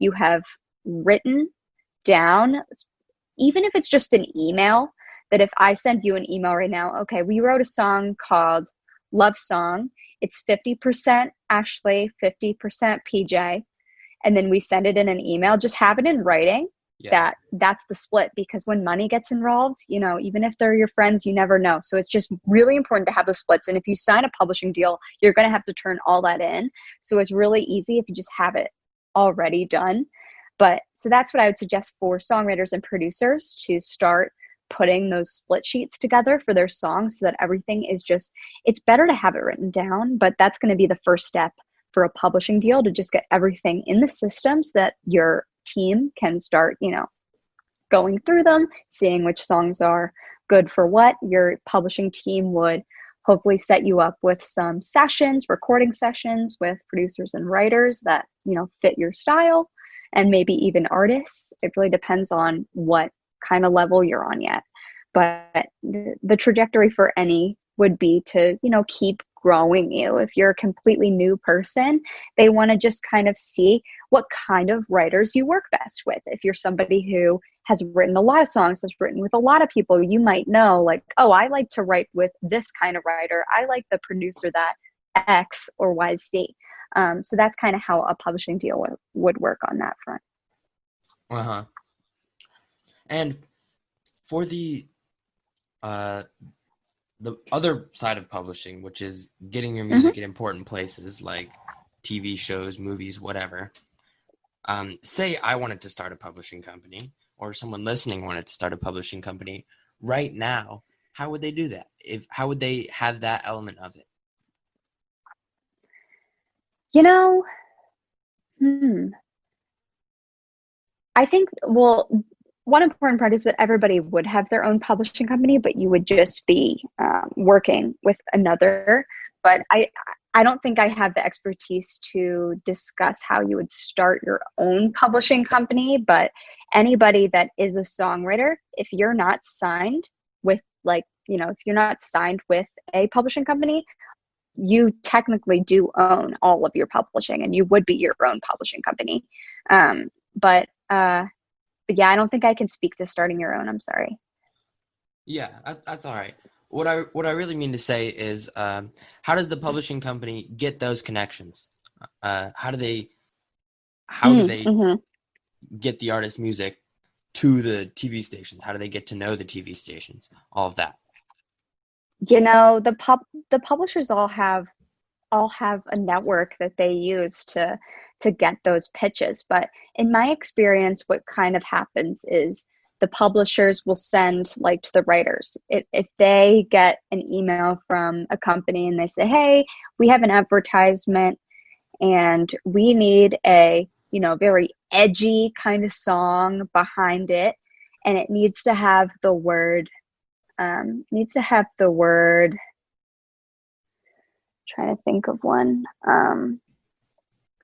you have written down, even if it's just an email, that if I send you an email right now, okay, we wrote a song called Love Song. It's 50% Ashley, 50% PJ. And then we send it in an email, just have it in writing. Yeah. That's the split, because when money gets involved, even if they're your friends, you never know. So it's just really important to have the splits. And if you sign a publishing deal, you're going to have to turn all that in. So it's really easy if you just have it already done. But so that's what I would suggest for songwriters and producers, to start putting those split sheets together for their songs, so that everything is just, it's better to have it written down, but that's going to be the first step for a publishing deal, to just get everything in the system so that your team can start, going through them, seeing which songs are good for what. Your publishing team would hopefully set you up with some sessions, recording sessions with producers and writers that, fit your style, and maybe even artists. It really depends on what kind of level you're on yet. But the trajectory for any would be to, keep growing you. If you're a completely new person, they want to just kind of see what kind of writers you work best with. If you're somebody who has written a lot of songs, has written with a lot of people, you might know, like, oh, I like to write with this kind of writer. I like the producer that X or Y Z. So that's kind of how a publishing deal would work on that front. Uh-huh. And for the other side of publishing, which is getting your music in important places like TV shows, movies, whatever. Say I wanted to start a publishing company, or someone listening wanted to start a publishing company right now. How would they do that? How would they have that element of it? I think, well, one important part is that everybody would have their own publishing company, but you would just be working with another. But I don't think I have the expertise to discuss how you would start your own publishing company. But anybody that is a songwriter, if you're not signed with, if you're not signed with a publishing company, you technically do own all of your publishing, and you would be your own publishing company. But yeah, I don't think I can speak to starting your own. I'm sorry. Yeah, that's all right. What I really mean to say is, how does the publishing company get those connections? How do they Mm-hmm. get the artist's music to the TV stations? How do they get to know the TV stations? All of that. The publishers all have a network that they use to get those pitches. But in my experience, what kind of happens is the publishers will send to the writers. If they get an email from a company and they say, hey, we have an advertisement and we need a, very edgy kind of song behind it. And it needs to have the word, trying to think of one,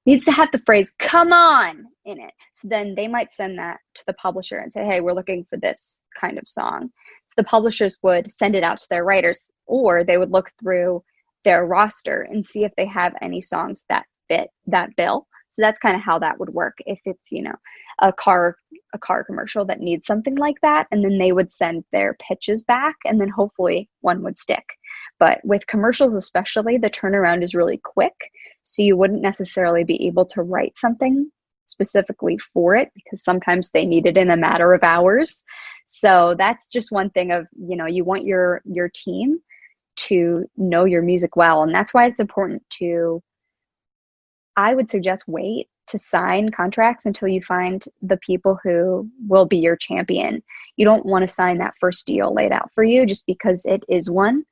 needs to have the phrase "come on" in it. So then they might send that to the publisher and say, hey, we're looking for this kind of song. So the publishers would send it out to their writers, or they would look through their roster and see if they have any songs that fit that bill. So that's kind of how that would work. If it's, a car commercial that needs something like that, and then they would send their pitches back, and then hopefully one would stick. But with commercials especially, the turnaround is really quick. So you wouldn't necessarily be able to write something specifically for it, because sometimes they need it in a matter of hours. So that's just one thing of, you want your team to know your music well. And that's why it's important to, I would suggest, wait to sign contracts until you find the people who will be your champion. You don't want to sign that first deal laid out for you just because it is one.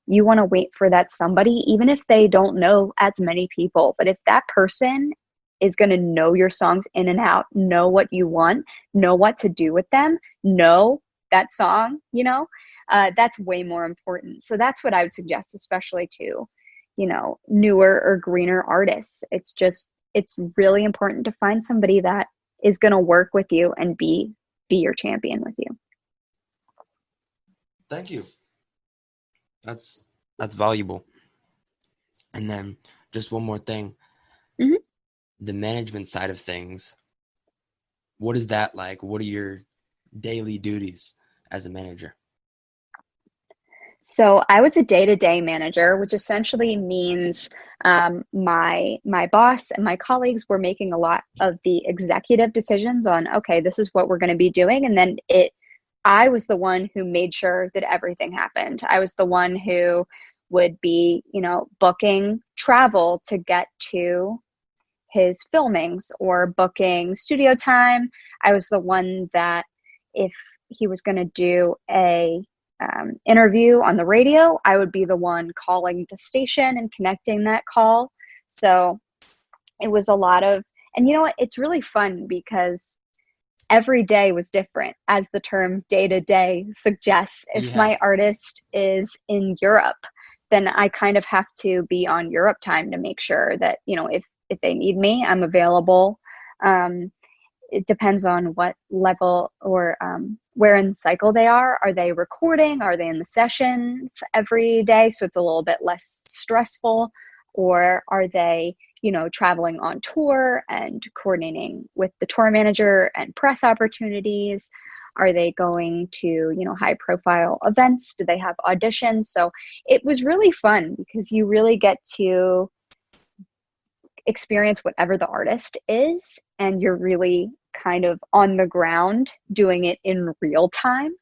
You want to wait for that somebody, even if they don't know as many people. But if that person is going to know your songs in and out, know what you want, know what to do with them, know that song, that's way more important. So that's what I would suggest, especially to, newer or greener artists. It's really important to find somebody that is going to work with you and be your champion with you. Thank you. That's valuable. And then just one more thing. Mm-hmm. The management side of things. what is that like? What are your daily duties as a manager? So I was a day-to-day manager, which essentially means my boss and my colleagues were making a lot of the executive decisions on, okay, this is what we're going to be doing, and then I was the one who made sure that everything happened. I was the one who would be, booking travel to get to his filmings or booking studio time. I was the one that if he was going to do a interview on the radio, I would be the one calling the station and connecting that call. So it was a lot of, and you know what? It's really fun because every day was different, as the term day to day suggests. If Yeah. my artist is in Europe, then I kind of have to be on Europe time to make sure that, if they need me, I'm available. It depends on what level or where in the cycle they are. Are they recording? Are they in the sessions every day? So it's a little bit less stressful. Or are they, traveling on tour and coordinating with the tour manager and press opportunities? Are they going to, high profile events? Do they have auditions? So it was really fun because you really get to experience whatever the artist is, and you're really kind of on the ground doing it in real time.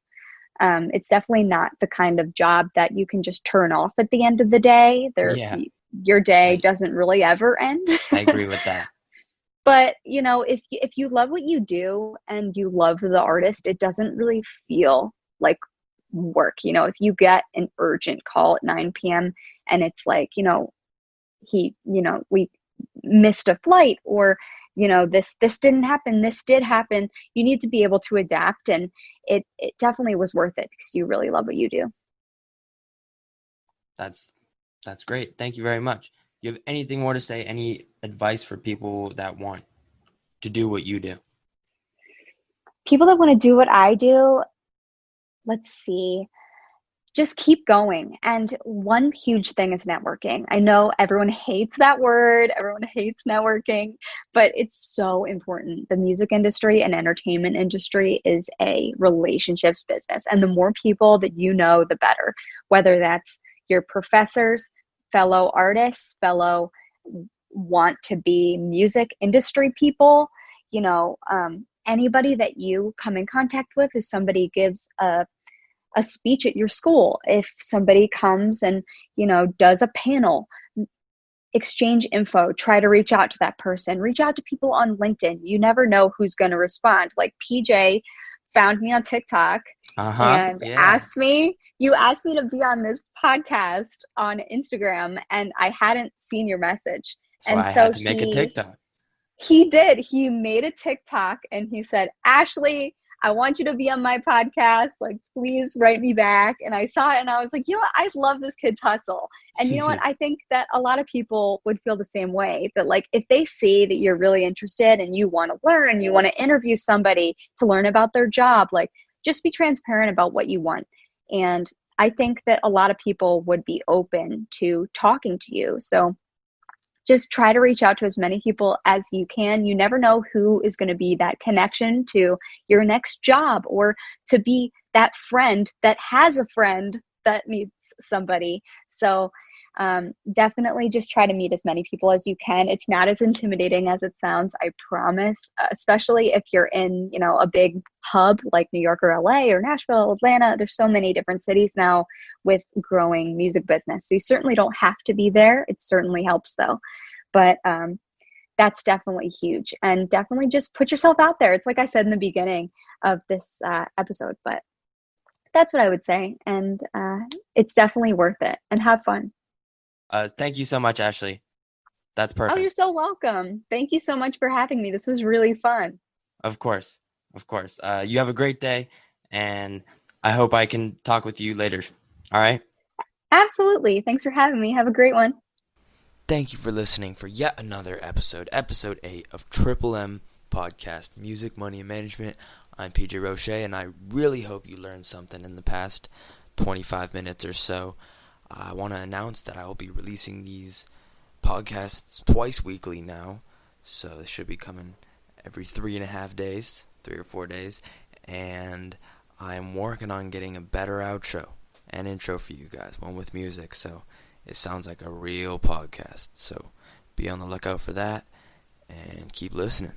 It's definitely not the kind of job that you can just turn off at the end of the day. Yeah. Your day doesn't really ever end. I agree with that. But if you love what you do and you love the artist, it doesn't really feel like work. If you get an urgent call at 9 p.m. and it's like, we missed a flight, or this didn't happen, this did happen, you need to be able to adapt. And it definitely was worth it because you really love what you do. That's great. Thank you very much. You have anything more to say? Any advice for people that want to do what you do? People that want to do what I do, let's see, just keep going. And one huge thing is networking. I know everyone hates that word. Everyone hates networking, but it's so important. The music industry and entertainment industry is a relationships business. And the more people that you know, the better, whether that's your professors, fellow artists, fellow want to be music industry people, anybody that you come in contact with. If somebody gives a speech at your school, if somebody comes and, does a panel, exchange info, try to reach out to that person, reach out to people on LinkedIn. You never know who's going to respond. Like PJ found me on TikTok and Yeah. you asked me to be on this podcast on Instagram, and I hadn't seen your message. So And I so had to make a TikTok. he did. He made a TikTok and he said, Ashley, I want you to be on my podcast. Like, please write me back. And I saw it and I was like, I love this kid's hustle. And you know what? I think that a lot of people would feel the same way, that like, if they see that you're really interested and you want to learn, you want to interview somebody to learn about their job, like, just be transparent about what you want. And I think that a lot of people would be open to talking to you. So just try to reach out to as many people as you can. You never know who is going to be that connection to your next job, or to be that friend that has a friend that needs somebody. So definitely just try to meet as many people as you can. It's not as intimidating as it sounds, I promise, especially if you're in, a big hub like New York or LA or Nashville, Atlanta. There's so many different cities now with growing music business. So you certainly don't have to be there. It certainly helps though. But that's definitely huge. And definitely just put yourself out there. It's like I said in the beginning of this episode, but that's what I would say. And it's definitely worth it, and have fun. Thank you so much, Ashley. That's perfect. Oh, you're so welcome. Thank you so much for having me. This was really fun. Of course. You have a great day, and I hope I can talk with you later. All right? Absolutely. Thanks for having me. Have a great one. Thank you for listening for yet another episode 8 of Triple M Podcast, Music, Money, and Management. I'm PJ Roche, and I really hope you learned something in the past 25 minutes or so. I want to announce that I will be releasing these podcasts twice weekly now, so it should be coming every 3.5 days. 3 or 4 days, and I'm working on getting a better outro and intro for you guys, one with music, so it sounds like a real podcast. So be on the lookout for that, and keep listening.